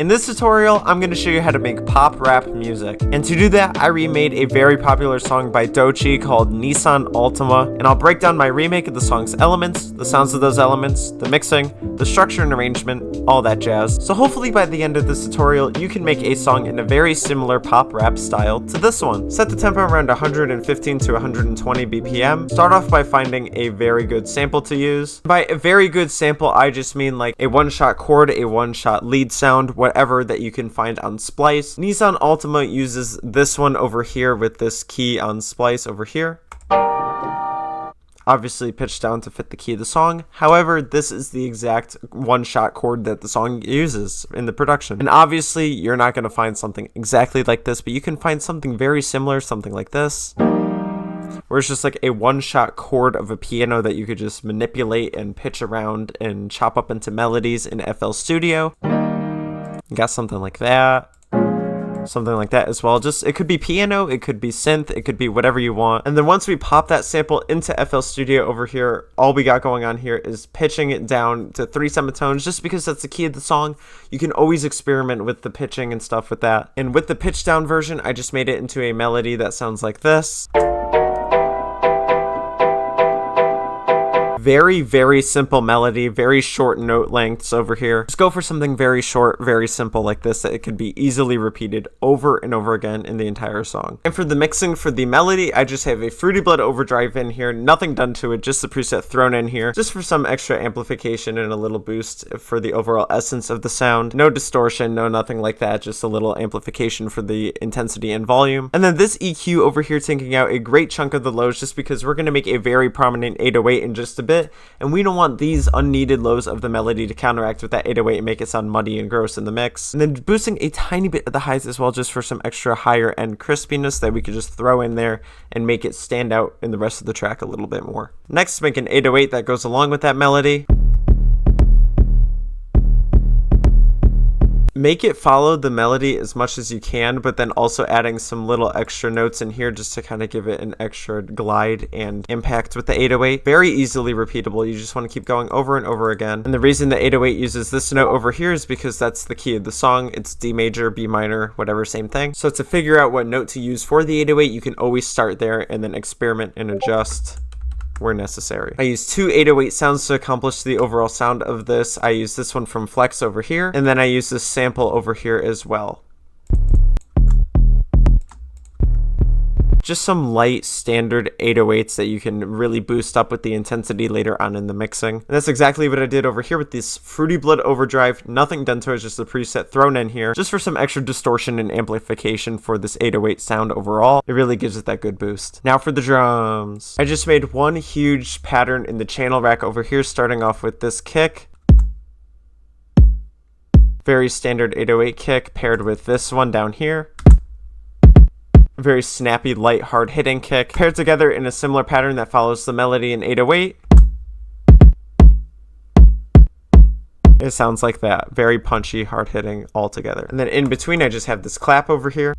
In this tutorial, I'm going to show you how to make pop rap music. And to do that, I remade a very popular song by Doechii called NISSAN ALTIMA, and I'll break down my remake of the song's elements, the sounds of those elements, the mixing, the structure and arrangement, all that jazz. So hopefully by the end of this tutorial, you can make a song in a very similar pop rap style to this one. Set the tempo around 115 to 120 BPM. Start off by finding a very good sample to use. By a very good sample, I just mean like a one-shot chord, a one-shot lead sound, whatever that you can find on Splice. NISSAN ALTIMA uses this one over here with this key on Splice over here. Obviously pitched down to fit the key of the song. However, this is the exact one-shot chord that the song uses in the production. And obviously, you're not going to find something exactly like this, but you can find something very similar, something like this, where it's just like a one-shot chord of a piano that you could just manipulate and pitch around and chop up into melodies in FL Studio. You got something like that. Something like that as well. Just, it could be piano, it could be synth, it could be whatever you want. And then once we pop that sample into FL Studio over here, all we got going on here is pitching it down to 3 semitones, just because that's the key of the song. You can always experiment with the pitching and stuff with that. And with the pitch down version, I just made it into a melody that sounds like this. Very, very simple melody, very short note lengths over here. Just go for something very short, very simple like this that it could be easily repeated over and over again in the entire song. And for the mixing for the melody, I just have a Fruity Blood overdrive in here, nothing done to it, just the preset thrown in here, just for some extra amplification and a little boost for the overall essence of the sound. No distortion, no nothing like that, just a little amplification for the intensity and volume. And then this EQ over here taking out a great chunk of the lows, just because we're going to make a very prominent 808 in just a bit. And we don't want these unneeded lows of the melody to counteract with that 808 and make it sound muddy and gross in the mix. And then boosting a tiny bit of the highs as well, just for some extra higher end crispiness that we could just throw in there and make it stand out in the rest of the track a little bit more. Next, make an 808 that goes along with that melody. Make it follow the melody as much as you can, but then also adding some little extra notes in here just to kind of give it an extra glide and impact with the 808. Very easily repeatable. You just want to keep going over and over again. And the reason the 808 uses this note over here is because that's the key of the song. It's D major, B minor, whatever, same thing. So to figure out what note to use for the 808, you can always start there and then experiment and adjust where necessary. I use 2 808 sounds to accomplish the overall sound of this. I use this one from Flex over here, and then I use this sample over here as well. Just some light standard 808s that you can really boost up with the intensity later on in the mixing. And that's exactly what I did over here with this Fruity Blood overdrive. Nothing done to it, just the preset thrown in here, just for some extra distortion and amplification for this 808 sound overall. It really gives it that good boost. Now for the drums. I just made one huge pattern in the channel rack over here, starting off with this kick. Very standard 808 kick paired with this one down here. Very snappy, light, hard-hitting kick, paired together in a similar pattern that follows the melody in 808. It sounds like that. Very punchy, hard-hitting all together. And then in between, I just have this clap over here.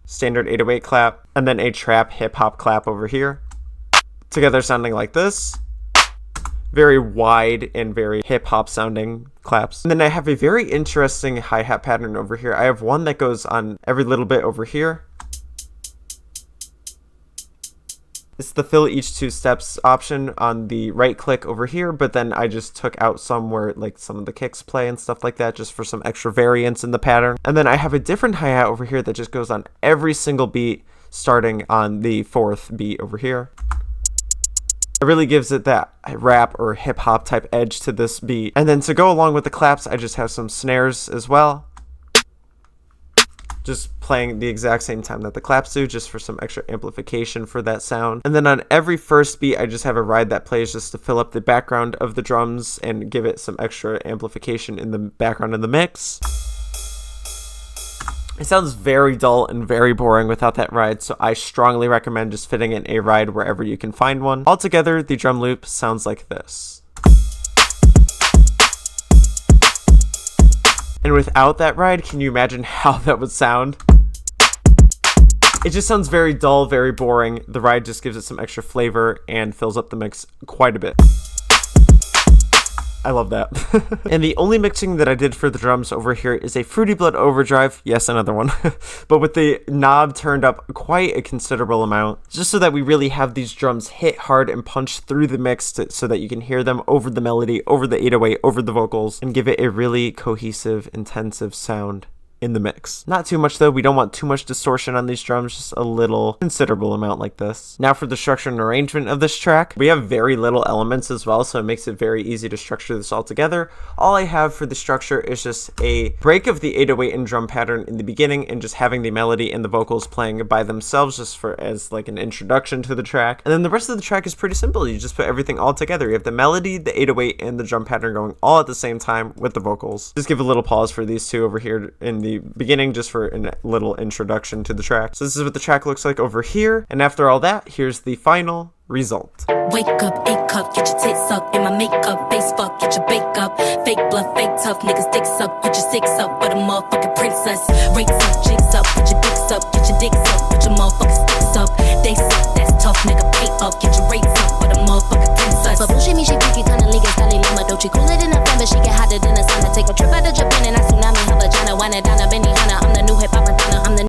Standard 808 clap. And then a trap hip-hop clap over here. Together sounding like this. Very wide and very hip-hop sounding claps. And then I have a very interesting hi-hat pattern over here. I have one that goes on every little bit over here. It's the fill each 2 steps option on the right click over here, but then I just took out some where like some of the kicks play and stuff like that, just for some extra variance in the pattern. And then I have a different hi-hat over here that just goes on every single beat, starting on the 4th beat over here. It really gives it that rap or hip hop type edge to this beat. And then to go along with the claps, I just have some snares as well, just playing the exact same time that the claps do, just for some extra amplification for that sound. And then on every first beat, I just have a ride that plays just to fill up the background of the drums and give it some extra amplification in the background of the mix. It sounds very dull and very boring without that ride, so I strongly recommend just fitting in a ride wherever you can find one. Altogether, the drum loop sounds like this. And without that ride, can you imagine how that would sound? It just sounds very dull, very boring. The ride just gives it some extra flavor and fills up the mix quite a bit. I love that. And the only mixing that I did for the drums over here is a Fruity Blood overdrive. Yes, another one. But with the knob turned up quite a considerable amount, just so that we really have these drums hit hard and punch through the mix so that you can hear them over the melody, over the 808, over the vocals, and give it a really cohesive, intensive sound in the mix. Not too much though, we don't want too much distortion on these drums, just a little considerable amount like this. Now for the structure and arrangement of this track, we have very little elements as well, so it makes it very easy to structure this all together. All I have for the structure is just a break of the 808 and drum pattern in the beginning and just having the melody and the vocals playing by themselves just for as like an introduction to the track. And then the rest of the track is pretty simple. You just put everything all together. You have the melody, the 808, and the drum pattern going all at the same time with the vocals. Just give a little pause for these two over here in the beginning just for a little introduction to the track. So this is what the track looks like over here, and after all that, here's the final result. Wake up, 8 cup, get your tits up in my makeup, face fuck, get your bake up, fake bluff, fake tough, niggas dicks up, put your six up for the motherfucking princess, rates up, jigs up, put your dicks up, get your dicks up, put your motherfucking sticks up, they suck, that's tough, nigga, pay up, get your rates up for the motherfucking princess. But bullshit me, she freaky, kinda niggas, Dolly Lima, Doechii, cooler than November, she get hotter than the sun, I take a trip out of Japan and I